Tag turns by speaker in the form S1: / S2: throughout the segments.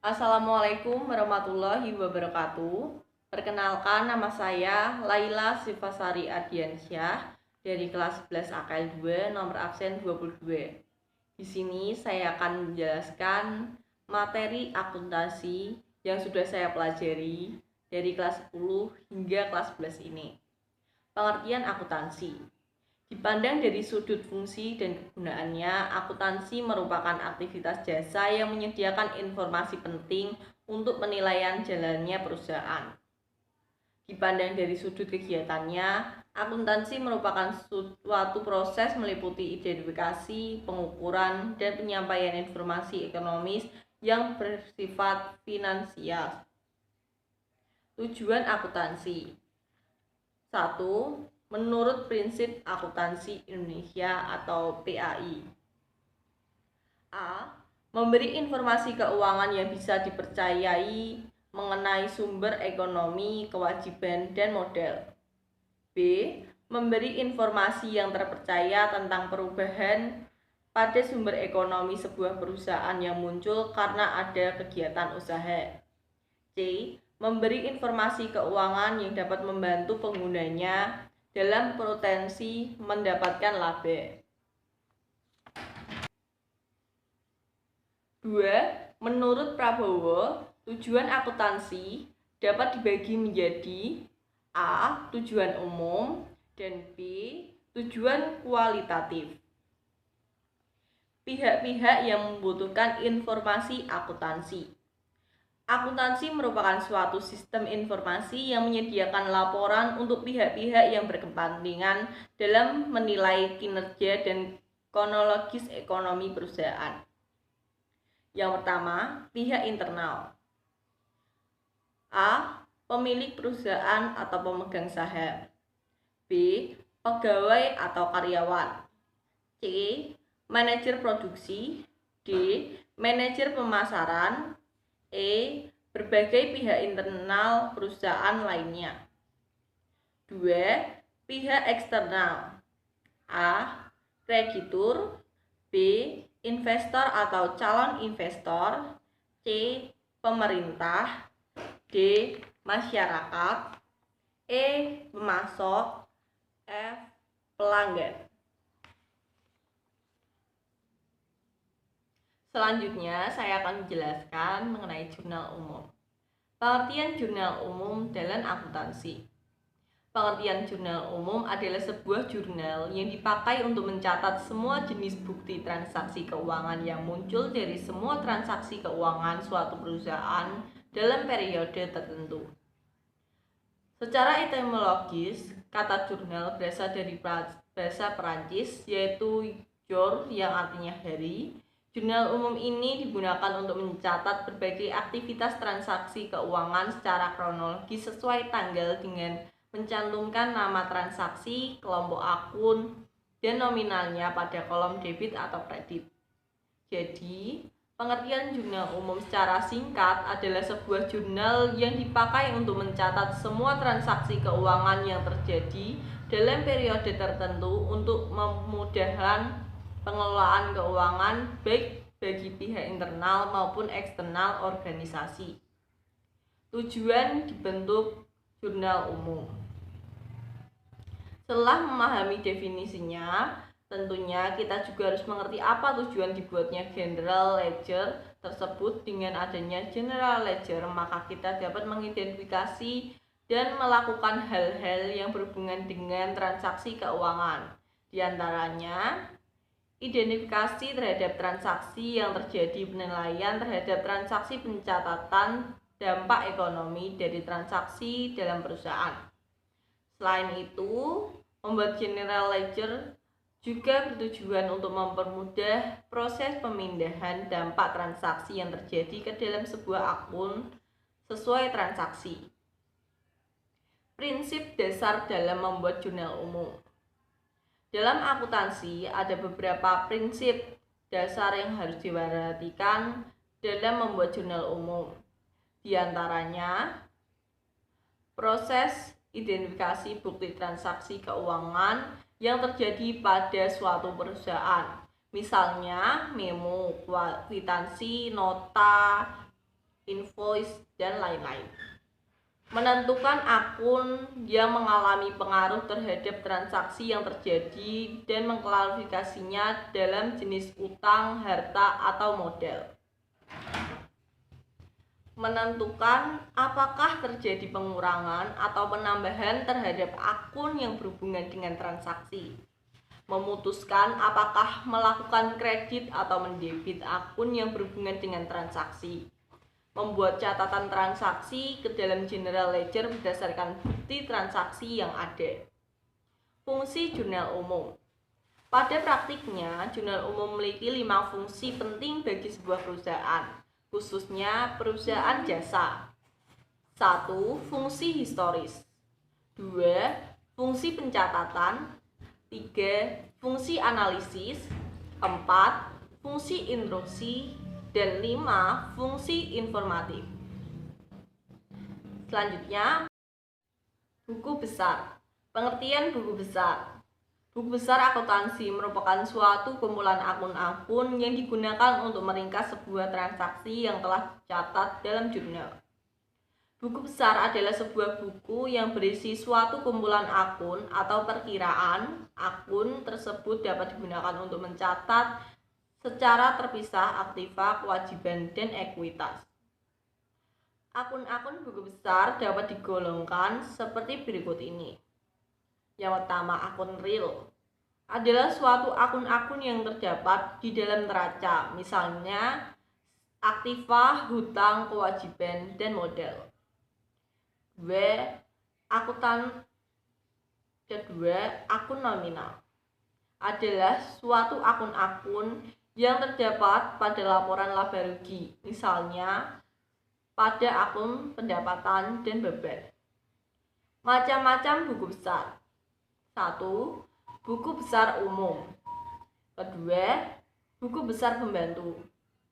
S1: Assalamualaikum warahmatullahi wabarakatuh. Perkenalkan, nama saya Laila Sifasari Ardiansyah dari kelas 11 AKL 2 nomor absen 22. Di sini saya akan menjelaskan materi akuntansi yang sudah saya pelajari dari kelas 10 hingga kelas 11 ini. Pengertian akuntansi. Dipandang dari sudut fungsi dan kegunaannya, akuntansi merupakan aktivitas jasa yang menyediakan informasi penting untuk penilaian jalannya perusahaan. Dipandang dari sudut kegiatannya, akuntansi merupakan suatu proses meliputi identifikasi, pengukuran, dan penyampaian informasi ekonomis yang bersifat finansial. Tujuan akuntansi. 1. Menurut prinsip akuntansi Indonesia atau PAI. A. Memberi informasi keuangan yang bisa dipercayai mengenai sumber ekonomi, kewajiban, dan modal. B. Memberi informasi yang terpercaya tentang perubahan pada sumber ekonomi sebuah perusahaan yang muncul karena ada kegiatan usaha. C. Memberi informasi keuangan yang dapat membantu penggunanya dalam potensi mendapatkan laba. 2. Menurut Prabowo, tujuan akuntansi dapat dibagi menjadi A. Tujuan umum dan B. Tujuan kualitatif. Pihak-pihak yang membutuhkan informasi akuntansi. Akuntansi merupakan suatu sistem informasi yang menyediakan laporan untuk pihak-pihak yang berkepentingan dalam menilai kinerja dan kronologis ekonomi perusahaan. Yang pertama, pihak internal. A. Pemilik perusahaan atau pemegang saham. B. Pegawai atau karyawan. C. Manajer produksi. D. Manajer pemasaran. E. Berbagai pihak internal perusahaan lainnya. 2. Pihak eksternal. A. Kreditur. B. Investor atau calon investor. C. Pemerintah. D. Masyarakat. E. Pemasok. F. Pelanggan. Selanjutnya, saya akan menjelaskan mengenai jurnal umum. Pengertian jurnal umum dalam akuntansi. Pengertian jurnal umum adalah sebuah jurnal yang dipakai untuk mencatat semua jenis bukti transaksi keuangan yang muncul dari semua transaksi keuangan suatu perusahaan dalam periode tertentu. Secara etimologis, kata jurnal berasal dari bahasa Perancis, yaitu jour yang artinya hari. Jurnal umum ini digunakan untuk mencatat berbagai aktivitas transaksi keuangan secara kronologis sesuai tanggal dengan mencantumkan nama transaksi, kelompok akun, dan nominalnya pada kolom debit atau kredit. Jadi, pengertian jurnal umum secara singkat adalah sebuah jurnal yang dipakai untuk mencatat semua transaksi keuangan yang terjadi dalam periode tertentu untuk memudahkan pengelolaan keuangan baik bagi pihak internal maupun eksternal organisasi. Tujuan dibentuk jurnal umum. Setelah memahami definisinya, tentunya kita juga harus mengerti apa tujuan dibuatnya General Ledger tersebut. Dengan adanya General Ledger, maka kita dapat mengidentifikasi dan melakukan hal-hal yang berhubungan dengan transaksi keuangan. Di antaranya, identifikasi terhadap transaksi yang terjadi, penilaian terhadap transaksi, pencatatan dampak ekonomi dari transaksi dalam perusahaan. Selain itu, membuat General Ledger juga bertujuan untuk mempermudah proses pemindahan dampak transaksi yang terjadi ke dalam sebuah akun sesuai transaksi. Prinsip dasar dalam membuat jurnal umum. Dalam akuntansi ada beberapa prinsip dasar yang harus diperhatikan dalam membuat jurnal umum. Di antaranya, proses identifikasi bukti transaksi keuangan yang terjadi pada suatu perusahaan. Misalnya, memo, kwitansi, nota, invoice, dan lain-lain. Menentukan akun yang mengalami pengaruh terhadap transaksi yang terjadi dan mengklarifikasinya dalam jenis utang, harta, atau modal. Menentukan apakah terjadi pengurangan atau penambahan terhadap akun yang berhubungan dengan transaksi. Memutuskan apakah melakukan kredit atau mendebit akun yang berhubungan dengan transaksi. Membuat catatan transaksi ke dalam general ledger berdasarkan bukti transaksi yang ada. Fungsi jurnal umum. Pada praktiknya, jurnal umum memiliki 5 fungsi penting bagi sebuah perusahaan, khususnya perusahaan jasa. 1. Fungsi historis. 2. Fungsi pencatatan. 3. Fungsi analisis. 4. Fungsi instruksi. Dan 5. Fungsi informatif. Selanjutnya, buku besar. Pengertian buku besar. Buku besar akuntansi merupakan suatu kumpulan akun-akun yang digunakan untuk meringkas sebuah transaksi yang telah dicatat dalam jurnal. Buku besar adalah sebuah buku yang berisi suatu kumpulan akun atau perkiraan. Akun tersebut dapat digunakan untuk mencatat secara terpisah aktiva, kewajiban, dan ekuitas. Akun-akun buku besar dapat digolongkan seperti berikut ini. Yang pertama, akun real adalah suatu akun-akun yang terdapat di dalam neraca, misalnya aktiva, hutang, kewajiban, dan modal. 2. Akun nominal adalah suatu akun-akun yang terdapat pada laporan laba rugi, misalnya pada akun pendapatan dan beban. Macam-macam buku besar. 1. Buku besar umum. 2. Buku besar pembantu.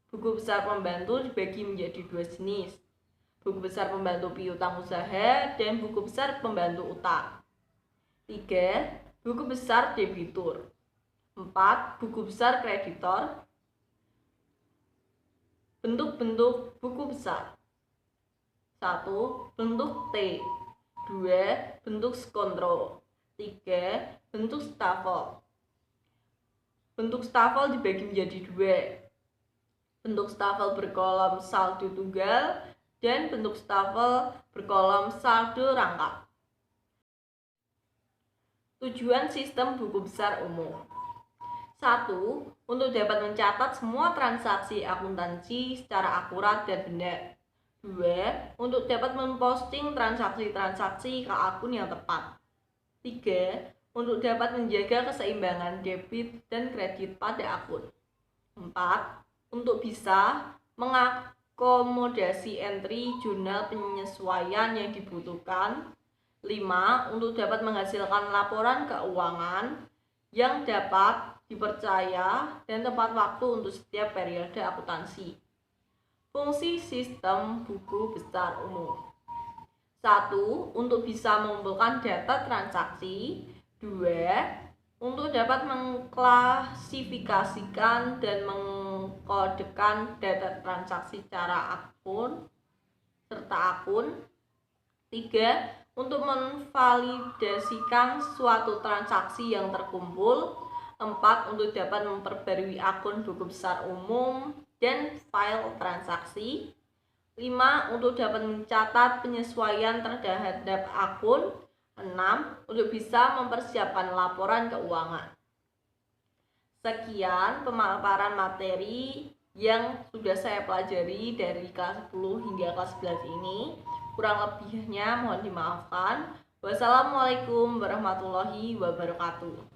S1: Buku besar pembantu dibagi menjadi 2 jenis. Buku besar pembantu piutang usaha dan buku besar pembantu utang. 3. Buku besar debitur. 4. Buku besar kreditor. Bentuk-bentuk buku besar. 1. Bentuk T. 2. Bentuk skontro. 3. Bentuk stafel. Bentuk stafel dibagi menjadi 2. Bentuk stafel berkolom saldo tunggal dan bentuk stafel berkolom saldo rangkap. Tujuan sistem buku besar umum. 1. Untuk dapat mencatat semua transaksi akuntansi secara akurat dan benar. 2. Untuk dapat memposting transaksi-transaksi ke akun yang tepat. 3. Untuk dapat menjaga keseimbangan debit dan kredit pada akun. 4. Untuk bisa mengakomodasi entry jurnal penyesuaian yang dibutuhkan. 5. Untuk dapat menghasilkan laporan keuangan yang dapat dipercaya dan tepat waktu untuk setiap periode akuntansi. Fungsi sistem buku besar umum. 1. Untuk bisa mengumpulkan data transaksi. 2. Untuk dapat mengklasifikasikan dan mengkodekan data transaksi secara akun serta akun. 3. Untuk memvalidasikan suatu transaksi yang terkumpul. 4. Untuk dapat memperbarui akun buku besar umum dan file transaksi. 5. Untuk dapat mencatat penyesuaian terhadap akun. 6. Untuk bisa mempersiapkan laporan keuangan. Sekian pemaparan materi yang sudah saya pelajari dari kelas 10 hingga kelas 11 ini. Kurang lebihnya mohon dimaafkan. Wassalamualaikum warahmatullahi wabarakatuh.